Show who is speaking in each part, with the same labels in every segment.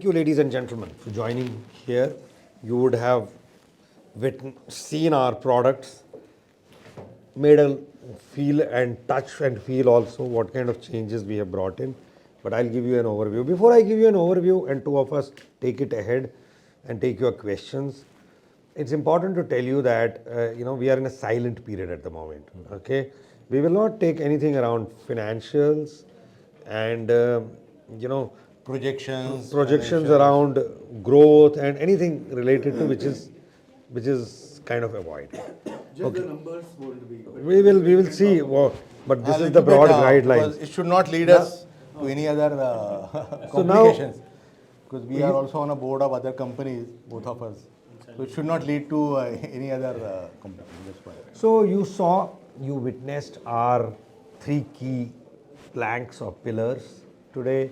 Speaker 1: you, ladies and gentlemen, for joining here. You would have seen our products, made a feel and touch and feel also what kind of changes we have brought in. But I'll give you an overview. Before I give you an overview and two of us take it ahead and take your questions, it's important to tell you that we are in a silent period at the moment. Okay, we will not take anything around financials and
Speaker 2: Projections,
Speaker 1: projections
Speaker 2: financials.
Speaker 1: around growth and anything related to which is kind of avoided.
Speaker 3: Just the numbers won't be. But
Speaker 1: We will see. But this
Speaker 2: A
Speaker 1: is the
Speaker 2: little bit,
Speaker 1: broad
Speaker 2: because
Speaker 1: guidelines.
Speaker 2: it should not lead us to any other
Speaker 1: So now-
Speaker 2: complications. Because we are also on a board of other companies, both of us. So it should not lead to any other complications. That's why.
Speaker 1: So you witnessed our three key planks or pillars today,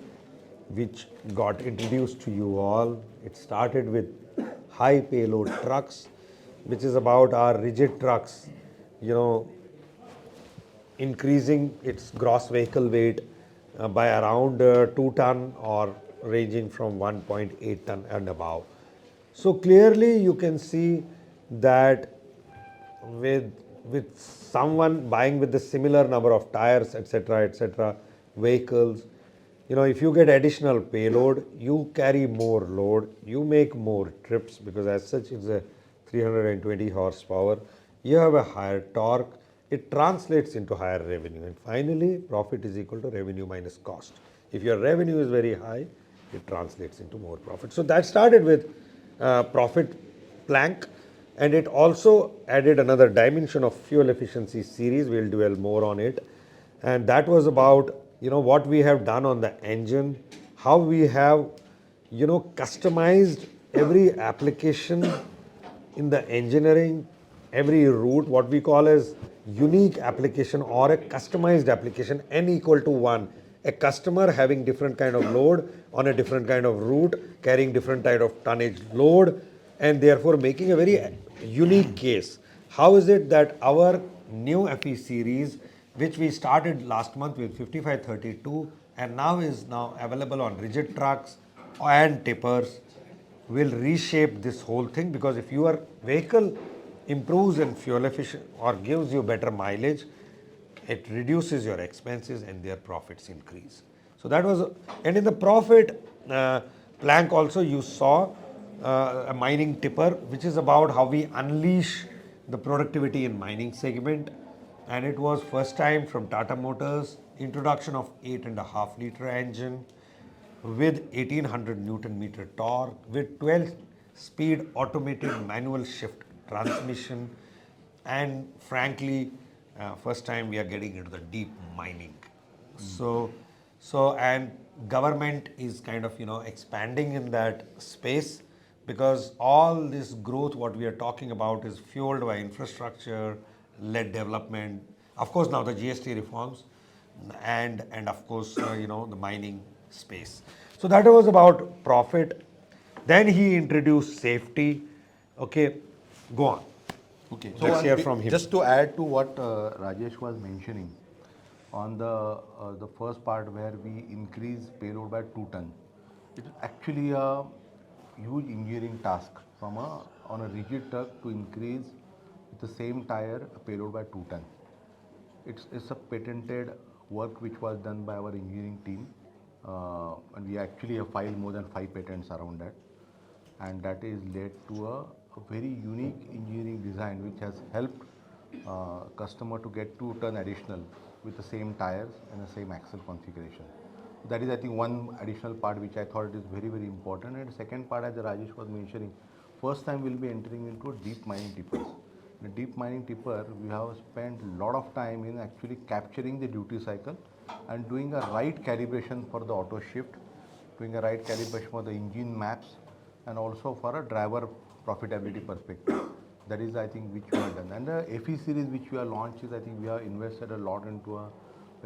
Speaker 1: which got introduced to you all. It started with high payload trucks, which is about our rigid trucks, increasing its gross vehicle weight by around 2 ton or ranging from 1.8 ton and above. So clearly you can see that with someone buying with the similar number of tires, etc., vehicles, if you get additional payload, you carry more load, you make more trips because as such it's a 320 horsepower, you have a higher torque, it translates into higher revenue, and finally profit is equal to revenue minus cost. If your revenue is very high, it translates into more profit. So that started with profit plank, and it also added another dimension of fuel efficiency series. We'll dwell more on it, and that was about what we have done on the engine, how we have customized every application in the engineering, every route, what we call as unique application or a customized application, n equal to 1. A customer having different kind of load on a different kind of route, carrying different type of tonnage load, and therefore making a very unique case. How is it that our new FE series, which we started last month with 5532 and now is now available on rigid trucks and tippers, will reshape this whole thing? Because if your vehicle improves in fuel efficient or gives you better mileage, it reduces your expenses and their profits increase. So that was, and in the profit plank also you saw a mining tipper, which is about how we unleash the productivity in mining segment. And it was first time from Tata Motors, introduction of 8.5 liter engine with 1800 Newton meter torque, with 12 speed automated manual shift transmission, and frankly, first time we are getting into the deep mining. So and government is kind of expanding in that space, because all this growth what we are talking about is fueled by infrastructure led development, of course now the GST reforms, and of course the mining space. So that was about profit. Then he introduced safety. Okay, go on.
Speaker 2: Okay.
Speaker 1: Let's hear from him.
Speaker 2: Just to add to what Rajesh was mentioning, on the first part where we increase payload by 2 ton, it is actually a huge engineering task on a rigid truck to increase with the same tire a payload by 2 ton. It's a patented work which was done by our engineering team, and we actually have filed more than 5 patents around that, and that is led to a very unique engineering design which has helped customer to get 2 ton additional with the same tires and the same axle configuration. That is, I think, one additional part which I thought is very, very important. And the second part, as Rajesh was mentioning, first time we'll be entering into a deep mining tippers. In a deep mining tipper, we have spent a lot of time in actually capturing the duty cycle and doing a right calibration for the auto shift, doing a right calibration for the engine maps, and also for a driver profitability perspective. That is, I think, which we have done. And the FE series which we have launched is, I think, we have invested a lot into a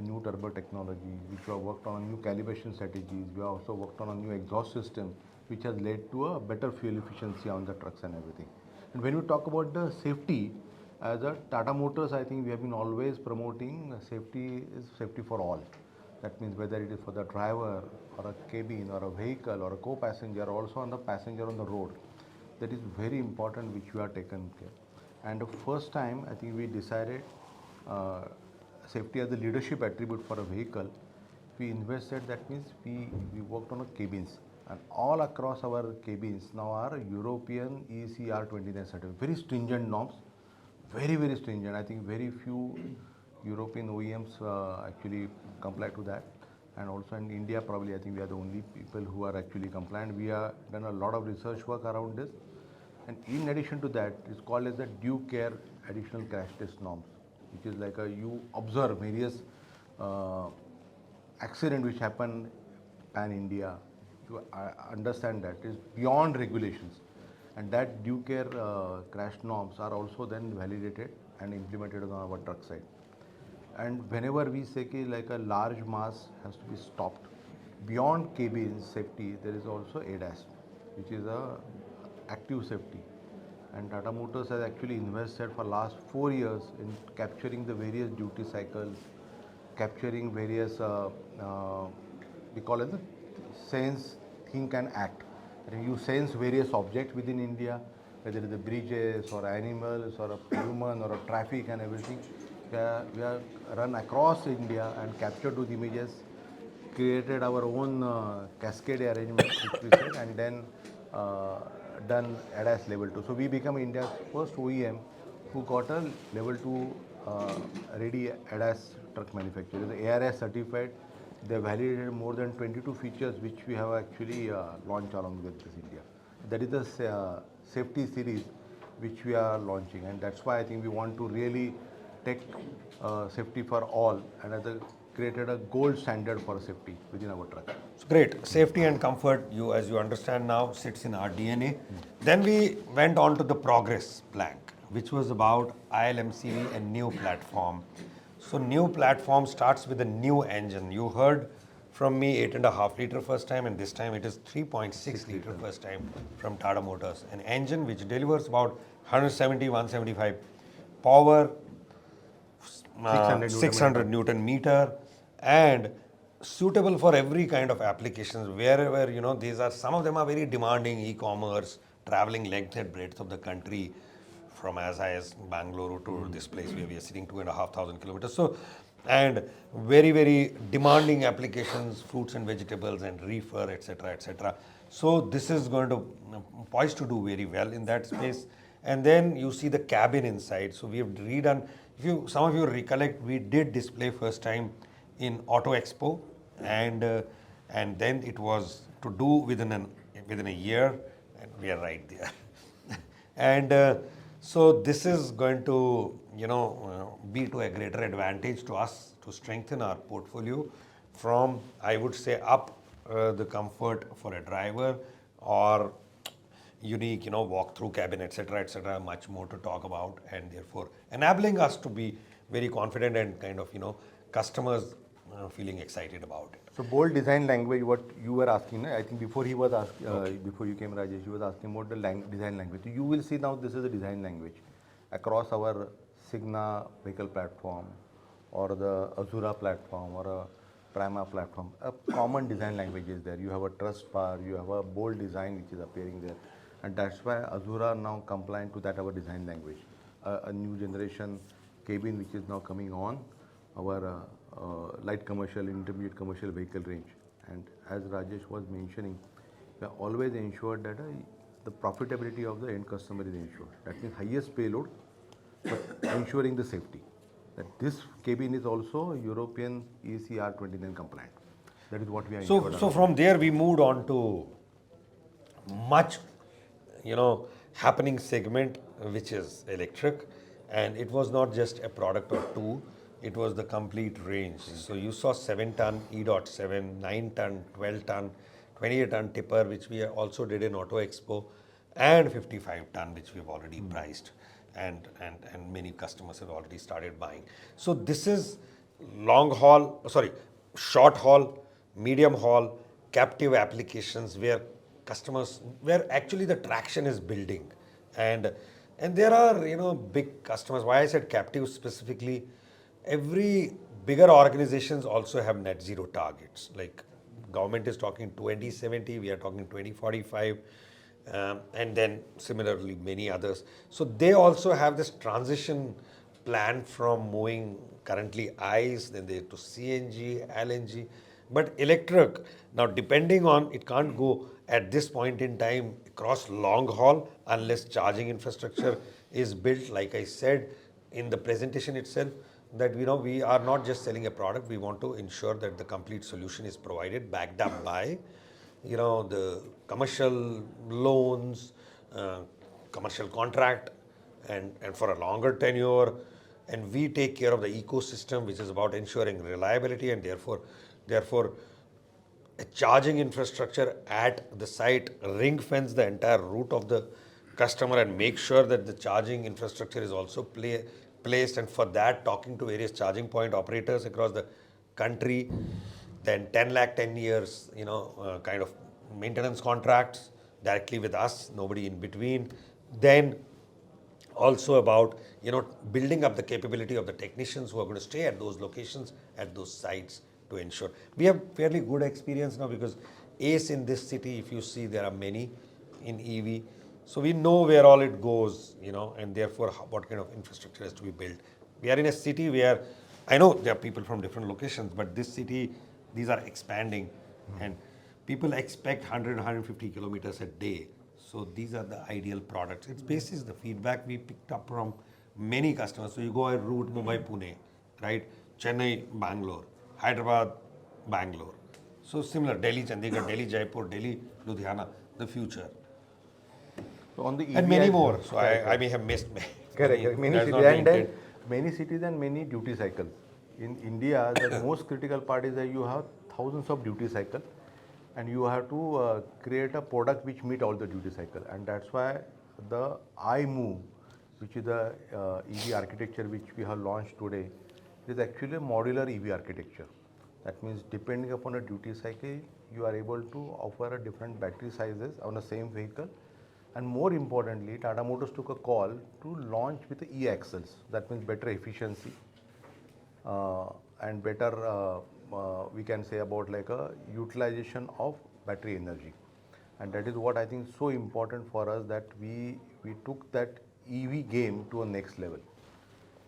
Speaker 2: new turbo technology, which we have worked on new calibration strategies. We have also worked on a new exhaust system, which has led to a better fuel efficiency on the trucks and everything. And when we talk about the safety, as a Tata Motors, I think we have been always promoting safety is safety for all. That means whether it is for the driver or a cabin or a vehicle or a co-passenger, also on the passenger on the road. That is very important, which we are taken care. And the first time I think we decided uh, safety as the leadership attribute for a vehicle. We invested, that means we worked on a cabins, and all across our cabins now are European ECR 29 certificate. Very stringent norms, very stringent. I think very few European OEMs actually comply to that. And also in India, probably I think we are the only people who are actually compliant. We have done a lot of research work around this. And in addition to that, it's called as the due care additional crash test norms, which is like you observe various accident which happen pan India. You understand that is beyond regulations, and that due care crash norms are also then validated and implemented on our truck side. And whenever we say ki like a large mass has to be stopped, beyond cabin safety, there is also ADAS, which is a active safety. And Tata Motors has actually invested for last 4 years in capturing the various duty cycles, capturing various, we call it the sense, think and act. And you sense various objects within India, whether it is the bridges or animals or a human or a traffic and everything. We are run across India and captured those images, created our own cascade arrangement, which we said, and then done ADAS level 2. So we become India's first OEM who got a level 2 ready ADAS truck manufacturer. The ARS certified. They validated more than 22 features which we have actually launched along with this India. That is the safety series which we are launching, and that's why I think we want to really take safety for all, and created a gold standard for safety within our truck.
Speaker 1: So great. Safety and comfort, you as you understand now, sits in our DNA. Then we went on to the progress plank, which was about ILMCV and new platform. So new platform starts with a new engine. You heard from me 8.5 liter first time, and this time it is 3.6 liter first time from Tata Motors. An engine which delivers about 170, 175 power, 600 Newton meter, and suitable for every kind of applications. Wherever these are, some of them are very demanding, e-commerce, traveling length and breadth of the country, from as high as Bangalore to this place where we are sitting 2,500 kilometers. So, and very demanding applications, fruits and vegetables and reefer, etc., etc. So this is going to poised to do very well in that space. And then you see the cabin inside. So we have redone. Some of you recollect, we did display first time in Auto Expo, and then it was to do within a year, and we are right there. And so this is going to be to a greater advantage to us to strengthen our portfolio from, I would say, up the comfort for a driver, or unique walk-through cabin, etc., much more to talk about, and therefore enabling us to be very confident and kind of customers feeling excited about it.
Speaker 2: So bold design language, what you were asking, I think before he was asking, before you came, Rajesh, he was asking about the design language. So you will see now this is a design language across our Signa vehicle platform, or the Azura platform, or a Prima platform. A common design language is there. You have a truss bar, you have a bold design which is appearing there, and that's why Azura now compliant to that our design language. A new generation cabin which is now coming on our light commercial, intermediate commercial vehicle range. And as Rajesh was mentioning, we are always ensured that the profitability of the end customer is ensured. That means highest payload, but ensuring the safety. That this cabin is also European ECR 29 compliant. That is what we are ensured.
Speaker 1: So from there we moved on to much, happening segment, which is electric, and it was not just a product or two. It was the complete range. So you saw 7-ton E.7, 9-ton, 12-ton, 28-ton tipper, which we also did in Auto Expo, and 55-ton, which we've already priced, and many customers have already started buying. So this is short haul, medium haul, captive applications where actually the traction is building, and there are big customers. Why I said captive specifically, every bigger organizations also have net zero targets. Like government is talking 2070, we are talking 2045, and then similarly many others. So they also have this transition plan from moving currently ICE, then they to CNG, LNG, but electric. Now depending on, it can't go at this point in time across long haul unless charging infrastructure is built. Like I said in the presentation itself, that we are not just selling a product, we want to ensure that the complete solution is provided, backed up by the commercial loans, commercial contract, and for a longer tenure. And we take care of the ecosystem, which is about ensuring reliability, and therefore a charging infrastructure at the site ring fence the entire route of the customer and make sure that the charging infrastructure is also placed. And for that, talking to various charging point operators across the country. Then 10 lakh 10 years kind of maintenance contracts directly with us, nobody in between. Then also about building up the capability of the technicians who are going to stay at those locations, at those sites, to ensure we have fairly good experience now, because ACE in this city, if you see, there are many in EV, so we know where all it goes, and therefore what kind of infrastructure has to be built. We are in a city where I know there are people from different locations, but this city, these are expanding, and people expect 100 150 kilometers a day. So these are the ideal products. It's basis the feedback we picked up from many customers. So you go a route Mumbai, Pune, right? Chennai, Bangalore, Hyderabad, Bangalore. So similar, Delhi, Chandigarh, Delhi, Jaipur, Delhi, Ludhiana, the future.
Speaker 2: So on the EV
Speaker 1: And many more. So I may have missed many.
Speaker 2: Correct. Many
Speaker 1: That's
Speaker 2: cities
Speaker 1: not the
Speaker 2: and then
Speaker 1: intent.
Speaker 2: many cities and many duty cycles. In India, the most critical part is that you have thousands of duty cycle, and you have to create a product which meet all the duty cycle, and that's why the iMove, which is the EV architecture which we have launched today, is actually a modular EV architecture. That means depending upon a duty cycle, you are able to offer a different battery sizes on the same vehicle. And more importantly, Tata Motors took a call to launch with the e-axles. That means better efficiency and better, we can say about like a utilization of battery energy. And that is what I think is so important for us, that we took that EV game to a next level.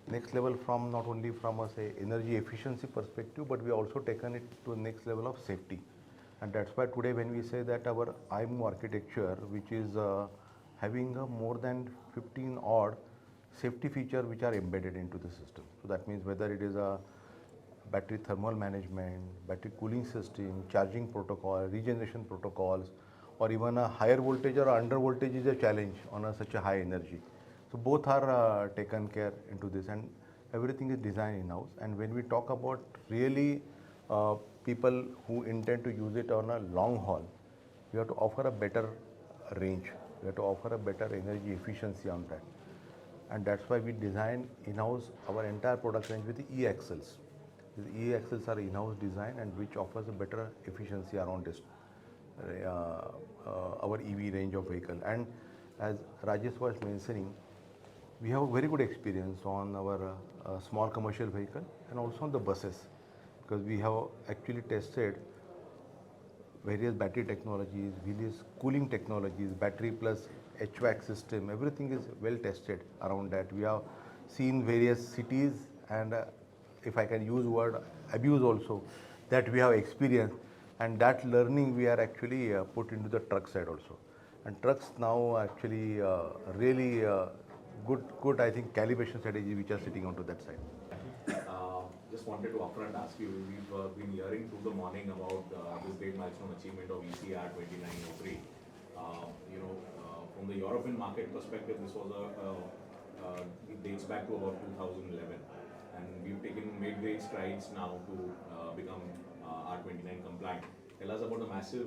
Speaker 2: Next level from not only from a say energy efficiency perspective, but we also taken it to a next level of safety. And that's why today when we say that our iMove architecture, which is having a more than 15 odd safety feature which are embedded into the system. So that means whether it is a battery thermal management, battery cooling system, charging protocol, regeneration protocols, or even a higher voltage or under voltage is a challenge on such a high energy. So both are taken care into this, and everything is designed in-house. And when we talk about really people who intend to use it on a long haul, we have to offer a better range. We have to offer a better energy efficiency on that. And that's why we design in-house our entire product range with the e-axles. The e-axles are in-house design and which offers a better efficiency around this, our EV range of vehicle. And as Rajesh was mentioning, we have a very good experience on our small commercial vehicle and also on the buses, because we have actually tested various battery technologies, various cooling technologies, battery plus HVAC system, everything is well tested around that. We have seen various cities and if I can use word abuse also, that we have experienced, and that learning we are actually put into the truck side also. And trucks now actually really good I think calibration strategy which are sitting onto that side.
Speaker 4: Just wanted to upfront ask you, we've been hearing through the morning about this great milestone achievement of ECR 2903. From the European market perspective, this was it dates back to about 2011, and we've made great strides now to become R29 compliant. Tell us about the massive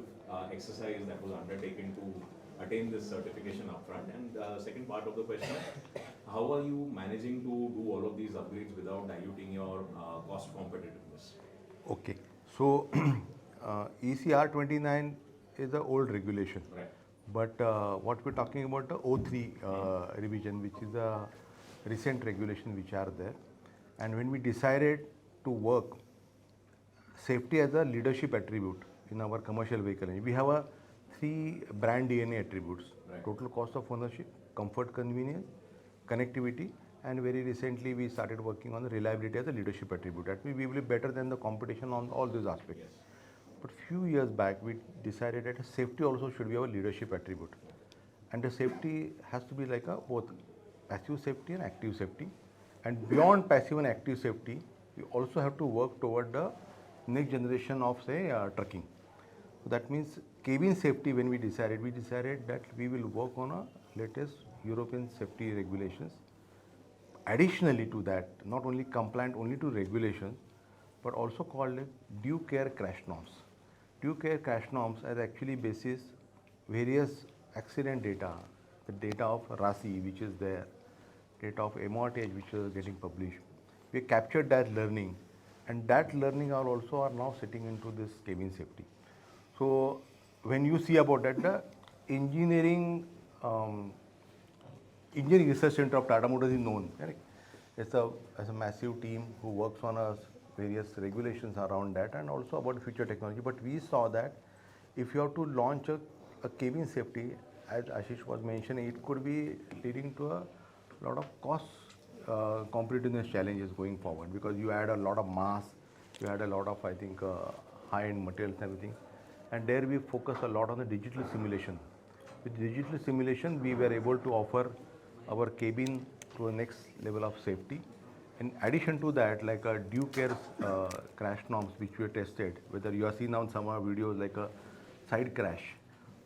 Speaker 4: exercise that was undertaken to attain this certification upfront. And second part of the question, how are you managing to do all of these upgrades without diluting your cost competitiveness?
Speaker 2: Okay, so ECR 29 is an old regulation.
Speaker 4: Right.
Speaker 2: But what we're talking about the O3 revision, which is a recent regulation which are there. And when we decided to work safety as a leadership attribute in our commercial vehicle. We have a 3 brand DNA attributes: total cost of ownership, comfort, convenience, connectivity, and very recently we started working on the reliability as a leadership attribute. That means we will be better than the competition on all these aspects. But few years back, we decided that safety also should be our leadership attribute, and the safety has to be like a both passive safety and active safety. And beyond passive and active safety, we also have to work toward the next generation of say trucking. So that means cabin safety. When we decided that we will work on a latest European safety regulations. Additionally to that, not only compliant only to regulations, but also called due care crash norms. Due care crash norms are actually basis various accident data, the data of RASI which is there, data of MRTH which is getting published. We captured that learning, and that learning are now sitting into this cabin safety. So when you see about that, the engineering engineering research center of Tata Motors is known. Correct? It's a massive team who works on various regulations around that and also about future technology. But we saw that if you have to launch a cabin safety, as Ashish was mentioning, it could be leading to a lot of cost competitiveness challenges going forward, because you add a lot of mass, you add a lot of high-end materials and everything, and there we focus a lot on the digital simulation. With digital simulation, we were able to offer our cabin to a next level of safety. In addition to that, like a due care crash norms which we tested, whether you have seen on some of our videos like a side crash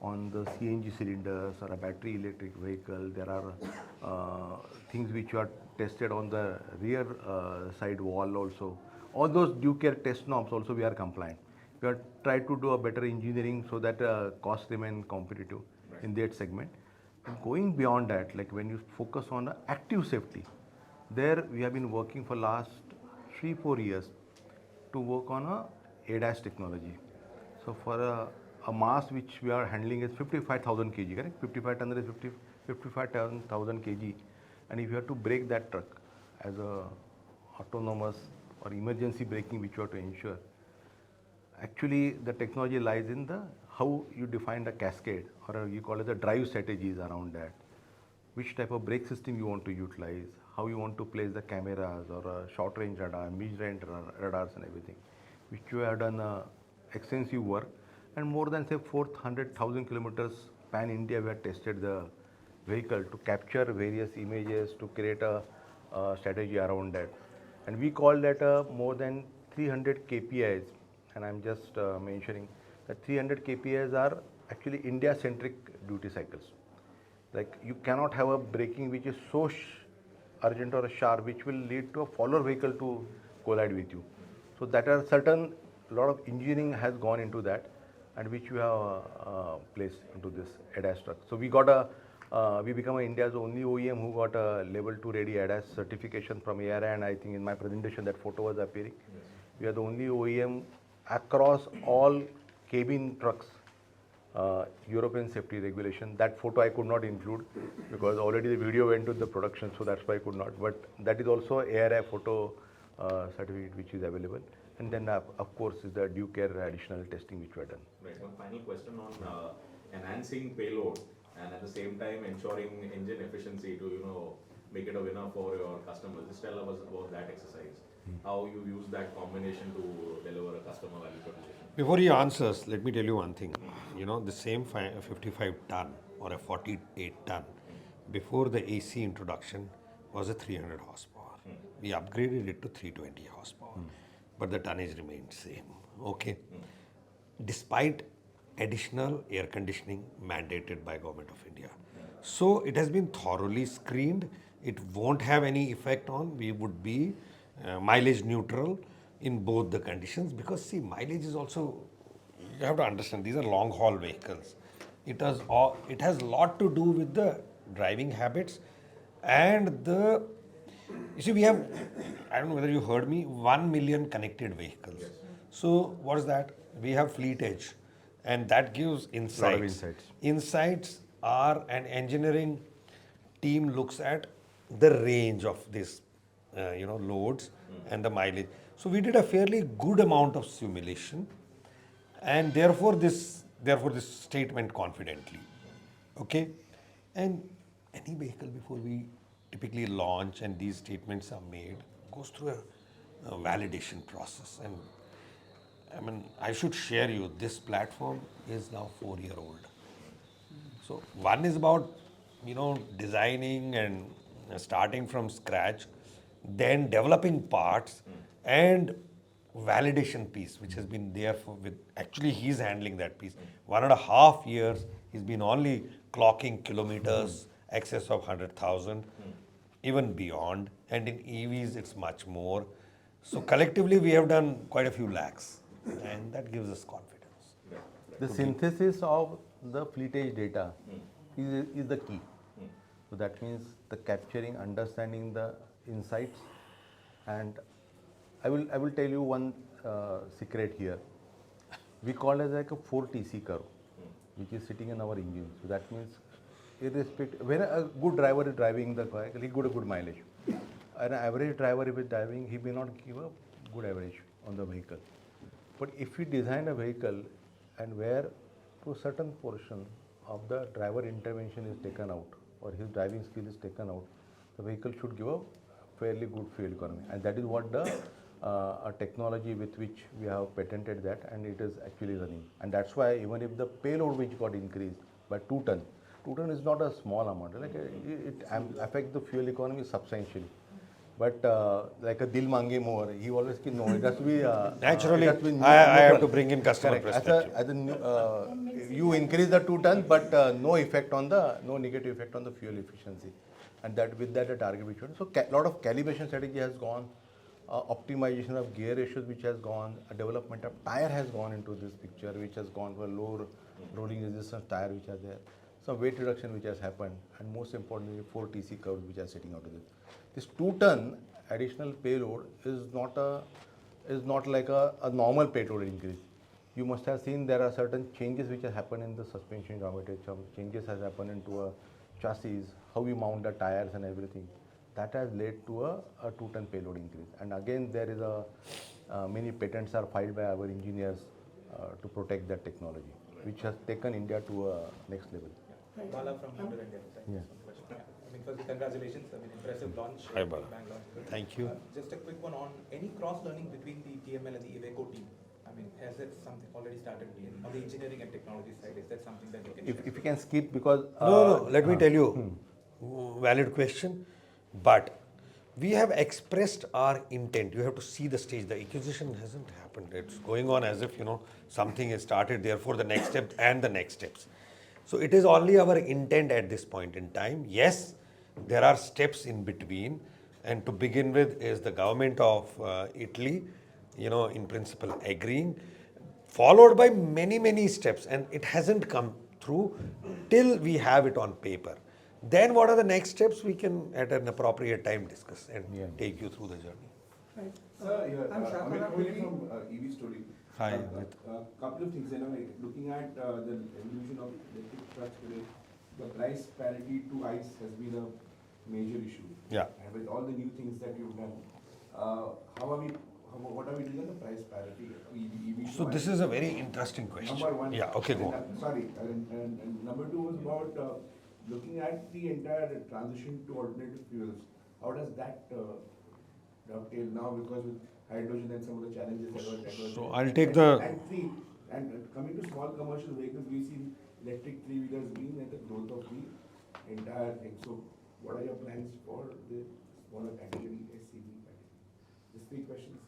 Speaker 2: on the CNG cylinders or a battery electric vehicle, there are things which are tested on the rear side wall also. All those due care test norms also we are compliant. We are trying to do a better engineering so that costs remain competitive in that segment. And going beyond that, like when you focus on the active safety, there we have been working for last 3-4 years to work on a ADAS technology. So for a mass which we are handling is 55,000 kg, correct? 55 ton is 55,000 kg, and if you have to brake that truck as a autonomous or emergency braking which you have to ensure, actually the technology lies in the how you define the cascade, or you call it the drive strategies around that. Which type of brake system you want to utilize, how you want to place the cameras or a short range radar, mid range radars and everything, which you have done extensive work, and more than say 400,000 kilometers pan India we have tested the vehicle to capture various images to create a strategy around that. And we call that more than 300 KPIs, and I'm just mentioning that 300 KPIs are actually India-centric duty cycles. Like you cannot have a braking which is so urgent or sharp which will lead to a follower vehicle to collide with you. So that are certain lot of engineering has gone into that, and which we have placed into this ADAS truck. So we got we become India's only OEM who got a level 2 ready ADAS certification from ARI, and I think in my presentation that photo was appearing. Yes. We are the only OEM across all cabin trucks European safety regulation. That photo I could not include because already the video went to the production, so that's why I could not. But that is also ARI photo certificate which is available. And then of course is the due care additional testing which we have done.
Speaker 4: Right. One final question on enhancing payload and at the same time ensuring engine efficiency to make it a winner for your customers. Just tell us about that exercise. How you use that combination to deliver a customer value proposition.
Speaker 1: Before he answers, let me tell you one thing. The same 55 ton or a 48 ton before the AC introduction was a 300 horsepower. We upgraded it to 320 horsepower, but the tonnage remained same. Okay. Despite additional air conditioning mandated by Government of India. So it has been thoroughly screened. It won't have any effect on. We would be mileage neutral in both the conditions, because see, mileage is also, you have to understand, these are long haul vehicles. It has a lot to do with the driving habits and you see, we have, I don't know whether you heard me, 1 million connected vehicles. Yes. So what is that? We have fleet edge, and that gives insights.
Speaker 2: Lot of insights.
Speaker 1: Insights are an engineering team looks at the range of this loads and the mileage. So we did a fairly good amount of simulation, and therefore this statement confidently. Okay, and any vehicle before we typically launch and these statements are made goes through a validation process. And I mean, I should share you, this platform is now 4-year old. So one is about, designing and starting from scratch, then developing parts and validation piece, which has been there actually he's handling that piece. 1.5 years, he's been only clocking kilometers, excess of 100,000, even beyond. And in EVs, it's much more. So collectively, we have done quite a few lakhs, and that gives us confidence.
Speaker 2: The synthesis of the fleetage data is the key. So that means the capturing, understanding the insights, and I will tell you one secret here. We call it like a 4TC curve, which is sitting in our engine. So that means irrespective, when a good driver is driving the car, he got a good mileage. An average driver, if is driving, he may not give a good average on the vehicle. But if we design a vehicle and where to a certain portion of the driver intervention is taken out or his driving skill is taken out, the vehicle should give a fairly good fuel economy. And that is what the a technology with which we have patented that, and it is actually running. And that's why even if the payload which got increased by 2 ton, 2 ton is not a small amount. Like it affects the fuel economy substantially. But like a Dil Mange More, he always says, no, it has to be
Speaker 1: Naturally,
Speaker 2: it has to be
Speaker 1: I have
Speaker 2: neutral.
Speaker 1: to bring in customer
Speaker 2: Correct.
Speaker 1: perspective.
Speaker 2: You increase the 2 ton, but no negative effect on the fuel efficiency, and that with that a target which one. So a lot of calibration strategy has gone, optimization of gear ratios which has gone, a development of tire has gone into this picture, which has gone for low rolling resistance tire which are there. Some weight reduction which has happened, and most importantly 4TC curves which are sitting out of this. This 2 ton additional payload is not like a normal payload increase. You must have seen there are certain changes which have happened in the suspension geometry. Some changes has happened into a chassis, how we mount the tires and everything. That has led to a 2 ton payload increase. And again, there is many patents are filed by our engineers to protect that technology, which has taken India to a next level.
Speaker 5: Bala from Motor India. Thank you so much. I mean, firstly, congratulations. I mean, impressive launch.
Speaker 1: Hi, Bala.
Speaker 5: Bangalore.
Speaker 1: Thank you.
Speaker 5: Just a quick one on any cross-learning between the TML and the Iveco team. I mean, has that something already started on the engineering and technology side? Is that something that you can share?
Speaker 2: If you can skip, because
Speaker 1: No, let me tell you, valid question, but we have expressed our intent. You have to see the stage. The acquisition hasn't happened. It's going on as if, something has started, therefore the next step and the next steps. So it is only our intent at this point in time. Yes, there are steps in between, and to begin with is the government of Italy, in principle agreeing, followed by many, many steps, and it hasn't come through till we have it on paper. Then what are the next steps we can at an appropriate time discuss and take you through the journey.
Speaker 3: Right.
Speaker 6: Sir,
Speaker 3: I'm
Speaker 6: Amit Kohli from EV Story.
Speaker 1: Hi,
Speaker 6: A
Speaker 1: Amit.
Speaker 6: couple of things, like looking at the evolution of electric trucks today, the price parity to ICE has been a major issue.
Speaker 1: Yeah.
Speaker 6: And with all the new things that you've done, what are we doing on the price parity? EV
Speaker 1: So
Speaker 6: to
Speaker 1: this
Speaker 6: ICE?
Speaker 1: is a very interesting question.
Speaker 6: Number one.
Speaker 1: Yeah, okay, go on.
Speaker 6: And number two was about looking at the entire transition to alternative fuels. How does that dovetail now, because with hydrogen and some of the challenges that were
Speaker 1: So
Speaker 6: there.
Speaker 1: I'll take the-
Speaker 6: And coming to small commercial vehicles, we've seen electric three-wheelers being at the growth of the entire thing. So what are your plans for the smaller category SCV category? Just 3 questions.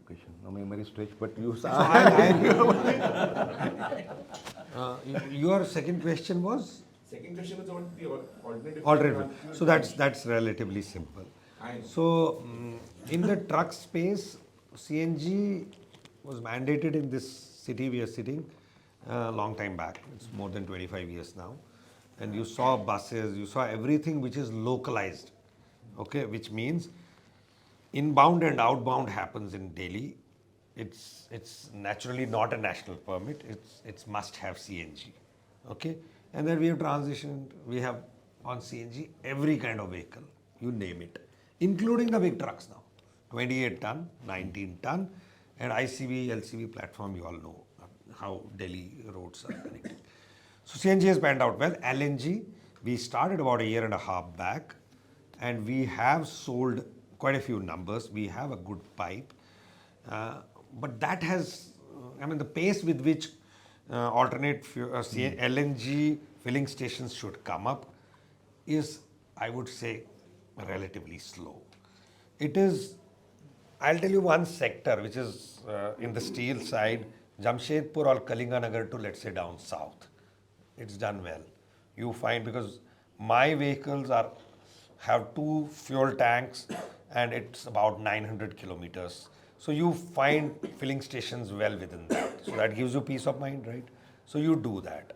Speaker 2: question. No memory stretch, but you
Speaker 1: Your second question was?
Speaker 6: Second question was about the alternative.
Speaker 1: Alternative.
Speaker 6: fuel
Speaker 1: So that's relatively simple. So in the truck space, CNG was mandated in this city we are sitting a long time back. It's more than 25 years now. And you saw buses, you saw everything which is localized, okay, which means inbound and outbound happens in Delhi. It's naturally not a national permit. It's must have CNG, okay. And then we have transitioned. We have on CNG every kind of vehicle, you name it. including the big trucks now. 28 ton, 19 ton, and ICV, LCV platform, you all know how Delhi roads are connected. So CNG has panned out well. LNG, we started about a year and a half back, and we have sold quite a few numbers. We have a good pipe. But that has, the pace with which LNG filling stations should come up is, I would say, relatively slow. It is, I'll tell you one sector which is in the steel side, Jamshedpur or Kalinganagar to, let's say, down south. It's done well. You find, because my vehicles have 2 fuel tanks and it's about 900 kilometers. So you find filling stations well within that. So that gives you peace of mind, right? So you do that.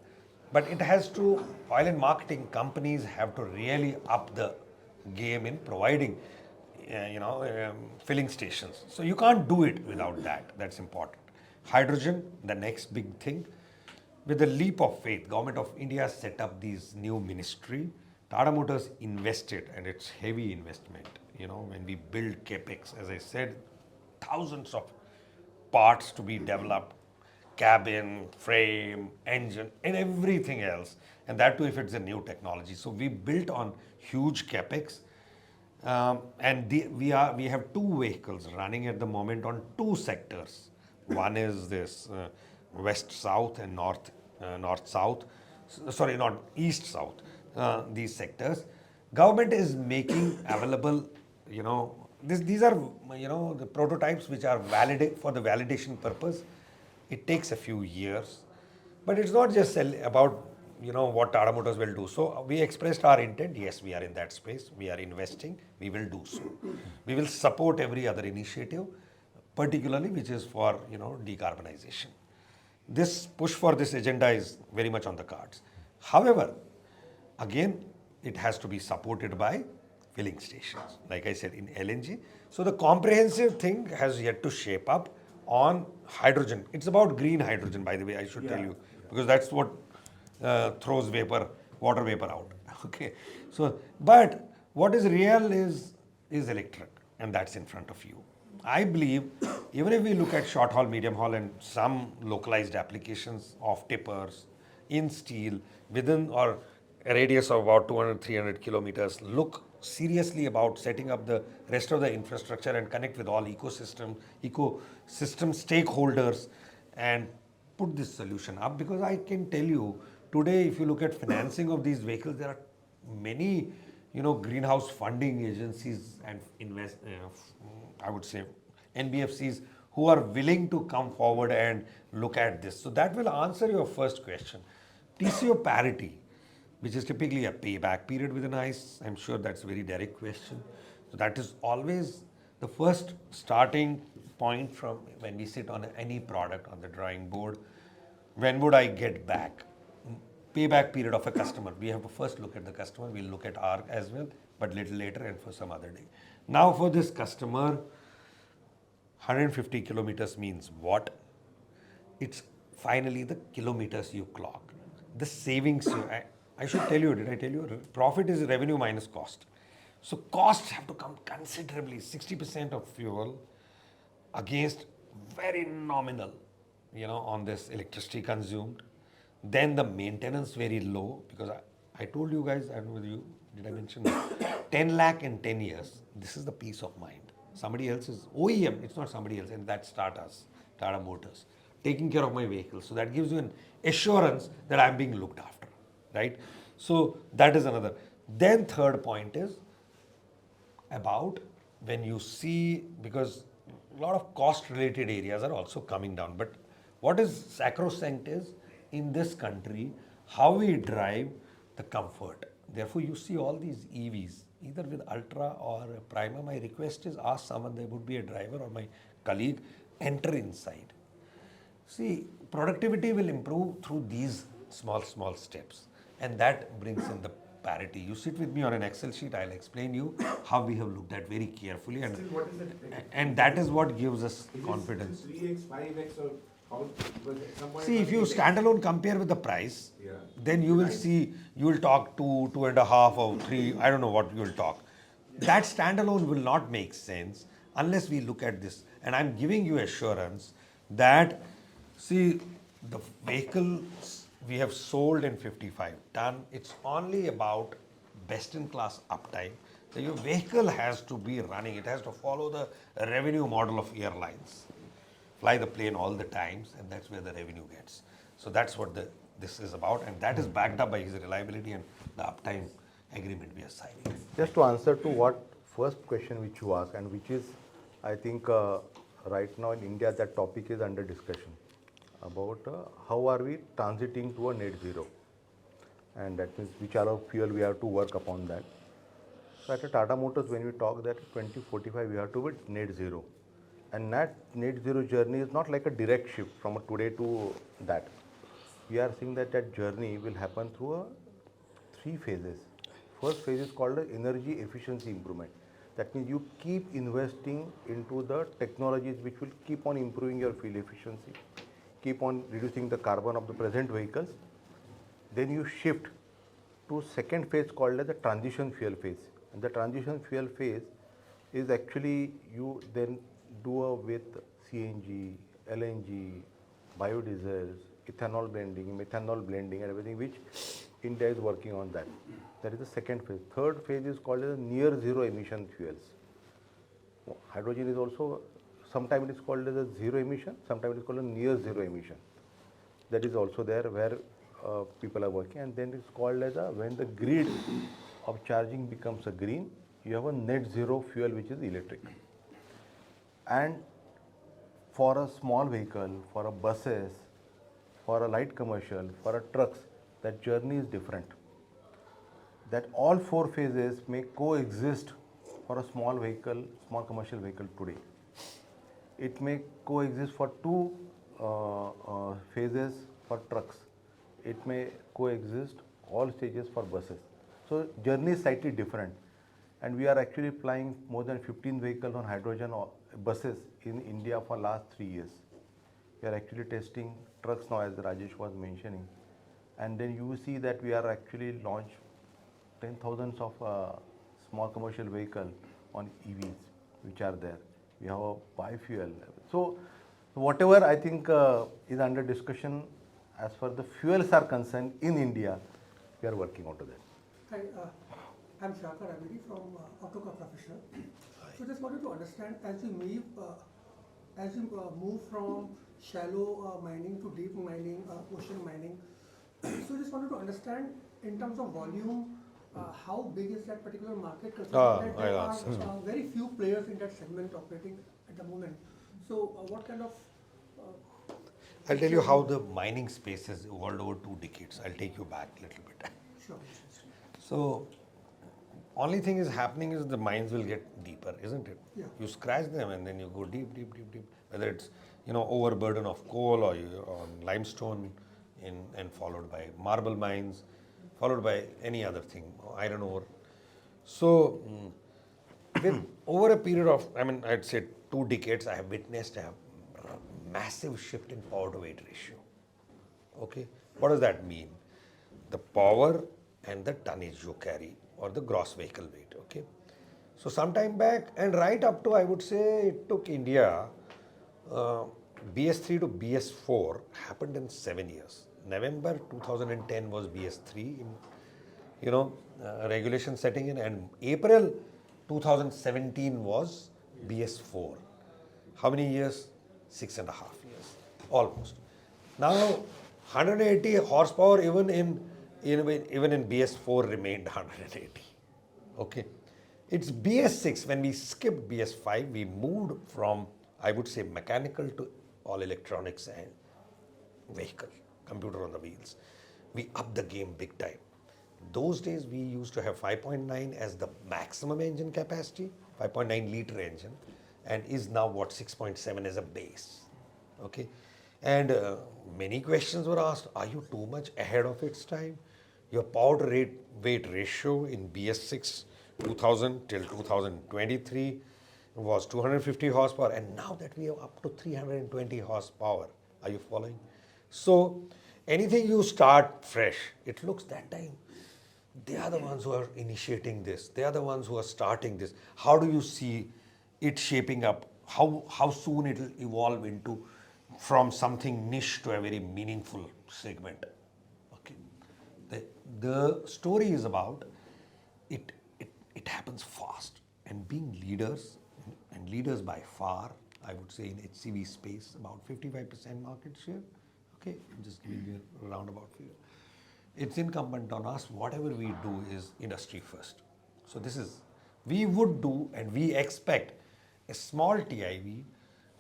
Speaker 1: But it has to, oil and marketing companies have to really up the game in providing, filling stations. So you can't do it without that. That's important. Hydrogen, the next big thing. With the leap of faith, Government of India set up these new ministry. Tata Motors invested, and it's heavy investment. When we build capex, as I said, thousands of parts to be developed, cabin, frame, engine, and everything else. And that too, if it's a new technology. So we built on huge capex, and we have 2 vehicles running at the moment on 2 sectors. One is this west-south and north-south. Sorry, not east-south. These sectors. Government is making available, these are, the prototypes which are valid for the validation purpose. It takes a few years, but it's not just about, what Tata Motors will do. So we expressed our intent. Yes, we are in that space. We are investing. We will do so. We will support every other initiative, particularly which is for, decarbonization. This push for this agenda is very much on the cards. However, again, it has to be supported by filling stations, like I said, in LNG. So the comprehensive thing has yet to shape up on hydrogen. It's about green hydrogen, by the way, I should tell you, because that's what throws water vapor out. Okay. So, but what is real is electric, and that's in front of you. I believe, even if we look at short haul, medium haul, and some localized applications of tippers in steel within or a radius of about 200, 300 kilometers, look seriously about setting up the rest of the infrastructure and connect with all ecosystem stakeholders and put this solution up. Because I can tell you, today, if you look at financing of these vehicles, there are many, greenhouse funding agencies and I would say NBFCs who are willing to come forward and look at this. So that will answer your first question. TCO parity, which is typically a payback period with an ICE. I'm sure that's a very direct question. So that is always the first starting point from when we sit on any product on the drawing board. When would I get back? Payback period of a customer. We have to first look at the customer. We'll look at ARC as well, but little later and for some other day. Now for this customer, 150 kilometers means what? It's finally the kilometers you clock. The savings, I should tell you, did I tell you? Profit is revenue minus cost. So costs have to come considerably, 60% of fuel against very nominal, on this electricity consumed. Then the maintenance very low, because I told you guys, I don't know whether you, did I mention that? 10 lakh in 10 years, this is the peace of mind. Somebody else is OEM, it's not somebody else, and that's Tata Motors, taking care of my vehicle. So that gives you an assurance that I'm being looked after, right? So that is another. Then third point is about when you see, because a lot of cost related areas are also coming down, but what is sacrosanct is, in this country, how we drive the comfort. Therefore, you see all these EVs, either with Ultra or Prima. My request is, ask someone, there would be a driver or my colleague, enter inside. See, productivity will improve through these small steps, and that brings in the parity. You sit with me on an Excel sheet, I'll explain you how we have looked at very carefully, and,
Speaker 6: Still, what is it?
Speaker 1: and that is what gives us
Speaker 6: Is
Speaker 1: confidence.
Speaker 6: Is it 3x, 5x, or how? Because at some point
Speaker 1: See, if you standalone compare with the price,
Speaker 6: Yeah.
Speaker 1: then you will see, you will talk 2, 2.5 or 3, I don't know what you will talk. That standalone will not make sense unless we look at this. And I'm giving you assurance that, see, the vehicles we have sold in 55 ton, it's only about best in class uptime. So your vehicle has to be running, it has to follow the revenue model of airlines. Fly the plane all the times, and that's where the revenue gets. So that's what this is about, and that is backed up by his reliability and the uptime agreement we are signing.
Speaker 2: Just to answer to what first question which you asked, and which is, I think right now in India that topic is under discussion about how are we transiting to a net zero, and that means which are our fuel we have to work upon that. So at a Tata Motors, when we talk that 2045 we have to be net zero, and that net zero journey is not like a direct shift from today to that. We are seeing that that journey will happen through three phases. First phase is called energy efficiency improvement. That means you keep investing into the technologies which will keep on improving your fuel efficiency, keep on reducing the carbon of the present vehicles. Then you shift to second phase called as the transition fuel phase. And the transition fuel phase is actually you then do with CNG, LNG, biodiesels, ethanol blending, methanol blending and everything, which India is working on that. That is the second phase. Third phase is called as near zero emission fuels. Hydrogen is also, sometimes it is called as a zero emission, sometimes it is called a near zero emission. That is also there where people are working, and then it's called as when the grid of charging becomes a green, you have a net zero fuel which is electric. And for a small vehicle, for a buses, for a light commercial, for a trucks, that journey is different. That all four phases may coexist for a small vehicle, small commercial vehicle today. It may coexist for two phases for trucks. It may coexist all stages for buses. So journey is slightly different, and we are actually flying more than 15 vehicles on hydrogen buses in India for last 3 years. We are actually testing trucks now, as Rajesh was mentioning, and then you see that we are actually launched 10,000s of small commercial vehicle on EVs which are there. We have a biofuel. So whatever I think is under discussion as far the fuels are concerned in India, we are working on to that.
Speaker 7: Hi, I'm Shakar Amiri from Autocar Professional. So just wanted to understand as you move from shallow mining to deep mining, ocean mining. So just wanted to understand in terms of volume, how big is that particular market? Considering that there are very few players in that segment operating at the moment. So what kind of
Speaker 1: I'll tell you how the mining space has evolved over 2 decades. I'll take you back a little bit.
Speaker 7: Sure.
Speaker 1: So, only thing is happening is the mines will get deeper, isn't it?
Speaker 7: Yeah.
Speaker 1: You scratch them and then you go deep, deep, deep, deep. Whether it's overburden of coal or on limestone, and followed by marble mines, followed by any other thing, iron ore. So, with over a period of, I'd say 2 decades, I have witnessed a massive shift in power to weight ratio. Okay, what does that mean? The power and the tonnage you carry, or the gross vehicle weight. Okay, so some time back and right up to, I would say, it took India BS3 to BS4 happened in 7 years. November 2010 was BS3 regulation setting in, and April 2017 was BS4. How many years? 6.5 years, almost. Now 180 horsepower even in BS4 remained 180. Okay, it's BS6. When we skipped BS5, we moved from, I would say, mechanical to all electronics and vehicle, computer on the wheels. We upped the game big time. Those days we used to have 5.9 as the maximum engine capacity, 5.9 liter engine, and is now what, 6.7 as a base. Okay, and many questions were asked. Are you too much ahead of its time? Your power to weight ratio in BS6 2000 till 2023 was 250 horsepower, and now that we are up to 320 horsepower, are you following? So anything you start fresh, it looks that time They are the ones who are initiating this. They are the ones who are starting this. How do you see it shaping up? How soon it will evolve into from something niche to a very meaningful segment? Okay. The story is about it happens fast, and being leaders, and leaders by far, I would say in HCV space, about 55% market share. Okay, I'm just giving you a roundabout figure. It's incumbent on us, whatever we do is industry first. So this is, we would do and we expect a small TIV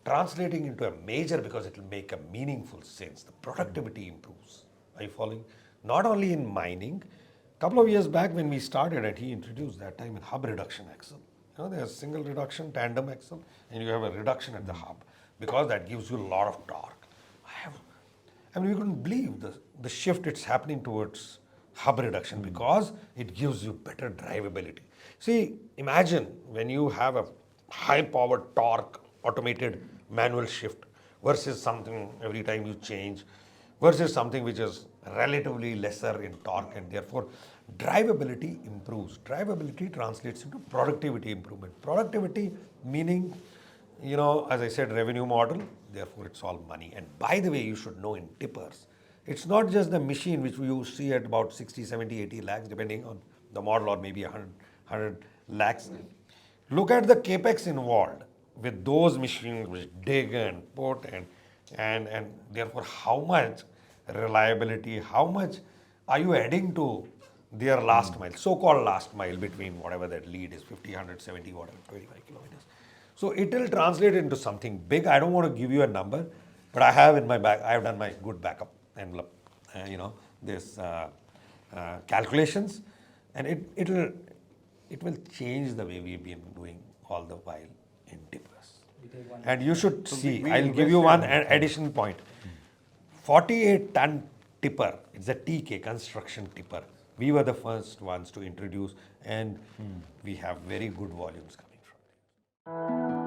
Speaker 1: translating into a major because it will make a meaningful sense. The productivity improves. Are you following? Not only in mining, a couple of years back when we started it, he introduced that time a hub reduction axle. You know, there's single reduction, tandem axle, and you have a reduction at the hub because that gives you a lot of torque. I mean, we couldn't believe the shift it's happening towards hub reduction because it gives you better drivability. See, imagine when you have a high powered torque automated manual shift versus something every time you change versus something which is relatively lesser in torque, and therefore drivability improves. Drivability translates into productivity improvement. Productivity meaning, you know, as I said, revenue model, therefore it's all money. And by the way, you should know in tippers, it's not just the machine which you see at about 60, 70, 80 lakhs, depending on the model, or maybe 100 lakhs. Look at the capex involved with those machines which dig and put and therefore how much reliability, how much are you adding to their last mile, so-called last mile between whatever that lead is, 50, 100, 70, whatever, 25 kilometers. So it will translate into something big. I don't want to give you a number, but I have in my back, I have done my good backup envelope, you know, this calculations, and it will change the way we've been doing all the while in tippers. And you should see, I'll give you one additional point. 48-ton tipper, it's a TK, construction tipper. We were the first ones to introduce, and we have very good volumes coming from it.